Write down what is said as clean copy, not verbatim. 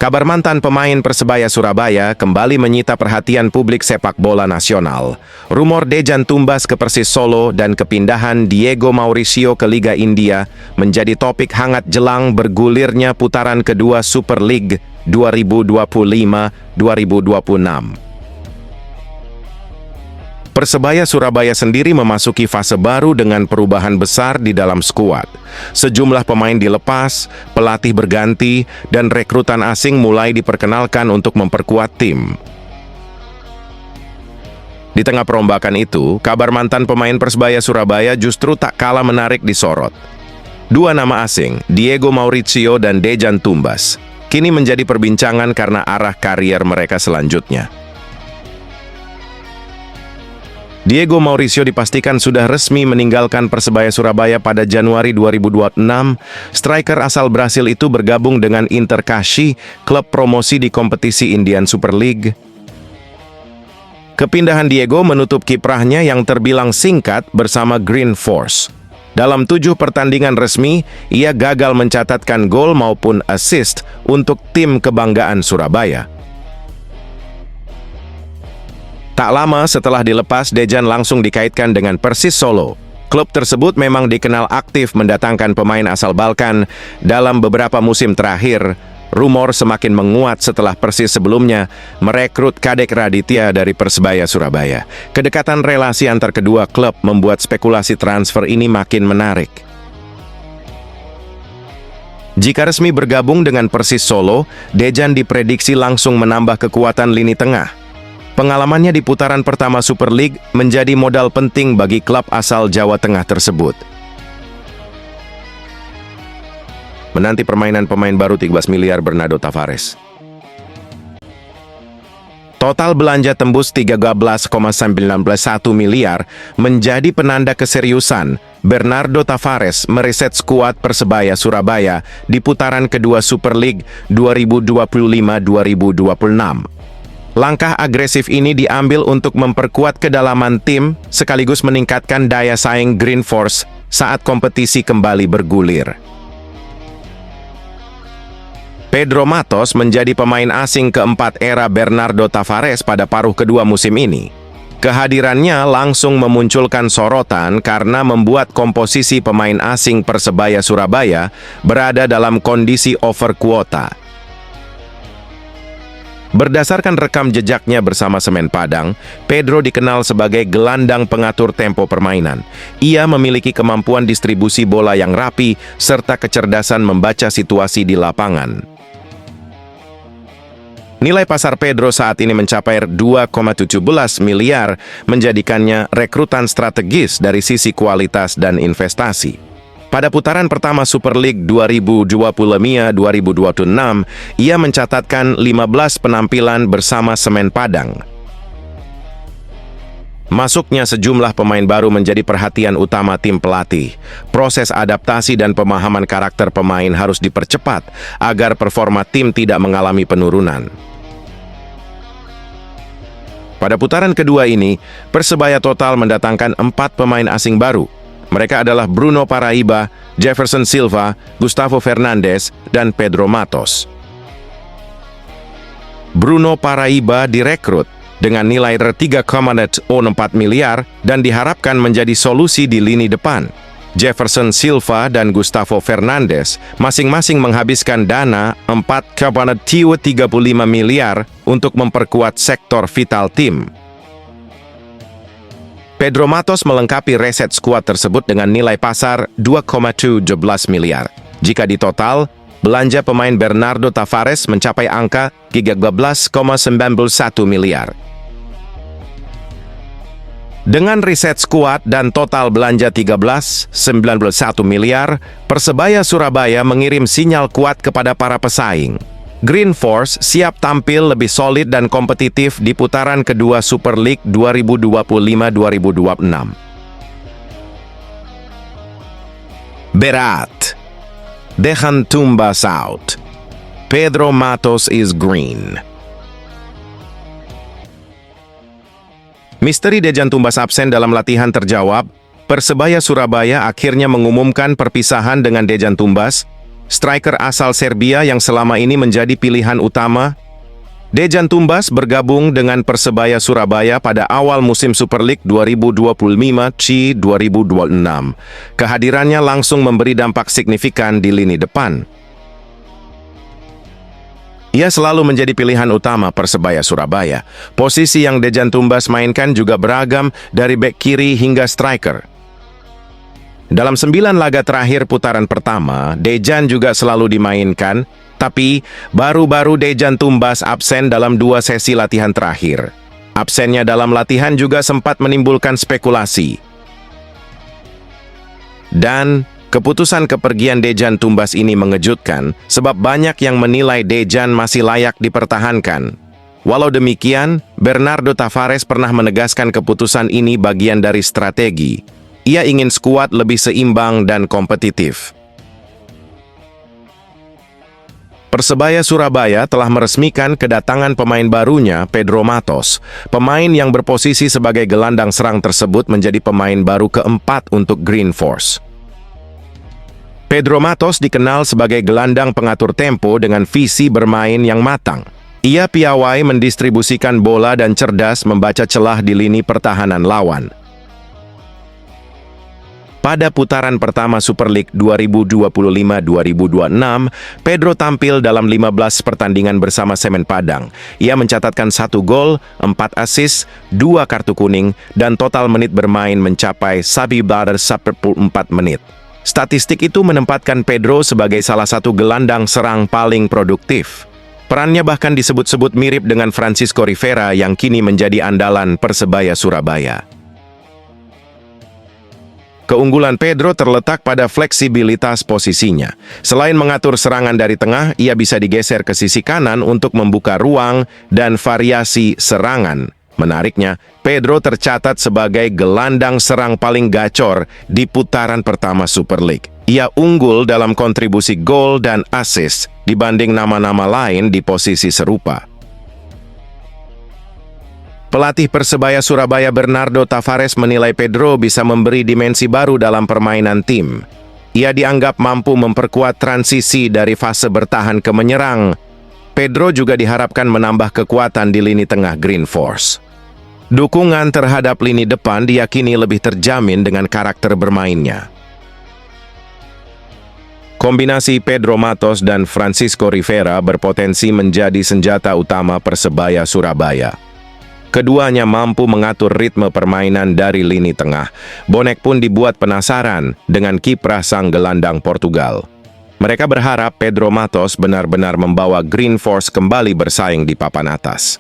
Kabar mantan pemain Persebaya Surabaya kembali menyita perhatian publik sepak bola nasional. Rumor Dejan Tumbas ke Persis Solo dan kepindahan Diego Mauricio ke Liga India menjadi topik hangat jelang bergulirnya putaran kedua Super League 2025-2026. Persebaya Surabaya sendiri memasuki fase baru dengan perubahan besar di dalam skuad. Sejumlah pemain dilepas, pelatih berganti, dan rekrutan asing mulai diperkenalkan untuk memperkuat tim. Di tengah perombakan itu, kabar mantan pemain Persebaya Surabaya justru tak kalah menarik disorot. Dua nama asing, Diego Mauricio dan Dejan Tumbas, kini menjadi perbincangan karena arah karier mereka selanjutnya. Diego Mauricio dipastikan sudah resmi meninggalkan Persebaya Surabaya pada Januari 2026. Striker asal Brasil itu bergabung dengan Inter Kashi, klub promosi di kompetisi Indian Super League. Kepindahan Diego menutup kiprahnya yang terbilang singkat bersama Green Force. Dalam 7 pertandingan resmi, ia gagal mencatatkan gol maupun assist untuk tim kebanggaan Surabaya. Tak lama setelah dilepas, Dejan langsung dikaitkan dengan Persis Solo. Klub tersebut memang dikenal aktif mendatangkan pemain asal Balkan. Dalam beberapa musim terakhir, rumor semakin menguat setelah Persis sebelumnya merekrut Kadek Raditya dari Persebaya Surabaya. Kedekatan relasi antar kedua klub membuat spekulasi transfer ini makin menarik. Jika resmi bergabung dengan Persis Solo, Dejan diprediksi langsung menambah kekuatan lini tengah. Pengalamannya di putaran pertama Super League menjadi modal penting bagi klub asal Jawa Tengah tersebut. Menanti permainan pemain baru 13 miliar Bernardo Tavares. Total belanja tembus 13,91 miliar menjadi penanda keseriusan Bernardo Tavares mereset skuad Persebaya Surabaya di putaran kedua Super League 2025-2026. Langkah agresif ini diambil untuk memperkuat kedalaman tim sekaligus meningkatkan daya saing Green Force saat kompetisi kembali bergulir. Pedro Matos menjadi pemain asing keempat era Bernardo Tavares pada paruh kedua musim ini. Kehadirannya langsung memunculkan sorotan karena membuat komposisi pemain asing Persebaya Surabaya berada dalam kondisi over kuota. Berdasarkan rekam jejaknya bersama Semen Padang, Pedro dikenal sebagai gelandang pengatur tempo permainan. Ia memiliki kemampuan distribusi bola yang rapi, serta kecerdasan membaca situasi di lapangan. Nilai pasar Pedro saat ini mencapai 2,17 miliar, menjadikannya rekrutan strategis dari sisi kualitas dan investasi. Pada putaran pertama Super League 2025-2026, ia mencatatkan 15 penampilan bersama Semen Padang. Masuknya sejumlah pemain baru menjadi perhatian utama tim pelatih. Proses adaptasi dan pemahaman karakter pemain harus dipercepat agar performa tim tidak mengalami penurunan. Pada putaran kedua ini, Persebaya total mendatangkan 4 pemain asing baru. Mereka adalah Bruno Paraiba, Jefferson Silva, Gustavo Fernandes, dan Pedro Matos. Bruno Paraiba direkrut dengan nilai 3,04 miliar dan diharapkan menjadi solusi di lini depan. Jefferson Silva dan Gustavo Fernandes masing-masing menghabiskan dana 4,35 miliar untuk memperkuat sektor vital tim. Pedro Matos melengkapi reset skuad tersebut dengan nilai pasar 2,17 miliar. Jika ditotal, belanja pemain Bernardo Tavares mencapai angka 13,91 miliar. Dengan riset skuad dan total belanja 13,91 miliar, Persebaya Surabaya mengirim sinyal kuat kepada para pesaing. Green Force siap tampil lebih solid dan kompetitif di putaran kedua Super League 2025-2026. Berat. Dejan Tumbas out. Pedro Matos is green. Misteri Dejan Tumbas absen dalam latihan terjawab. Persebaya Surabaya akhirnya mengumumkan perpisahan dengan Dejan Tumbas. striker asal Serbia yang selama ini menjadi pilihan utama. Dejan Tumbas bergabung dengan Persebaya Surabaya pada awal musim Super League 2025-2026. Kehadirannya langsung memberi dampak signifikan di lini depan. Ia selalu menjadi pilihan utama Persebaya Surabaya. Posisi yang Dejan Tumbas mainkan juga beragam dari bek kiri hingga striker. Dalam 9 laga terakhir putaran pertama, Dejan juga selalu dimainkan, tapi baru-baru Dejan Tumbas absen dalam 2 sesi latihan terakhir. Absennya dalam latihan juga sempat menimbulkan spekulasi. Dan keputusan kepergian Dejan Tumbas ini mengejutkan, sebab banyak yang menilai Dejan masih layak dipertahankan. Walau demikian, Bernardo Tavares pernah menegaskan keputusan ini bagian dari strategi. Ia ingin skuad lebih seimbang dan kompetitif. Persebaya Surabaya telah meresmikan kedatangan pemain barunya, Pedro Matos. Pemain yang berposisi sebagai gelandang serang tersebut menjadi pemain baru keempat untuk Green Force. Pedro Matos dikenal sebagai gelandang pengatur tempo dengan visi bermain yang matang. Ia piawai mendistribusikan bola dan cerdas membaca celah di lini pertahanan lawan. Pada putaran pertama Super League 2025-2026, Pedro tampil dalam 15 pertandingan bersama Semen Padang. Ia mencatatkan 1 gol, 4 assist, 2 kartu kuning, dan total menit bermain mencapai 144 menit. Statistik itu menempatkan Pedro sebagai salah satu gelandang serang paling produktif. Perannya bahkan disebut-sebut mirip dengan Francisco Rivera yang kini menjadi andalan Persebaya Surabaya. Keunggulan Pedro terletak pada fleksibilitas posisinya. Selain mengatur serangan dari tengah, ia bisa digeser ke sisi kanan untuk membuka ruang dan variasi serangan. Menariknya, Pedro tercatat sebagai gelandang serang paling gacor di putaran pertama Super League. Ia unggul dalam kontribusi gol dan assist dibanding nama-nama lain di posisi serupa. Pelatih Persebaya Surabaya Bernardo Tavares menilai Pedro bisa memberi dimensi baru dalam permainan tim. Ia dianggap mampu memperkuat transisi dari fase bertahan ke menyerang. Pedro juga diharapkan menambah kekuatan di lini tengah Green Force. Dukungan terhadap lini depan diyakini lebih terjamin dengan karakter bermainnya. Kombinasi Pedro Matos dan Francisco Rivera berpotensi menjadi senjata utama Persebaya Surabaya. Keduanya mampu mengatur ritme permainan dari lini tengah. Bonek pun dibuat penasaran dengan kiprah sang gelandang Portugal. Mereka berharap Pedro Matos benar-benar membawa Green Force kembali bersaing di papan atas.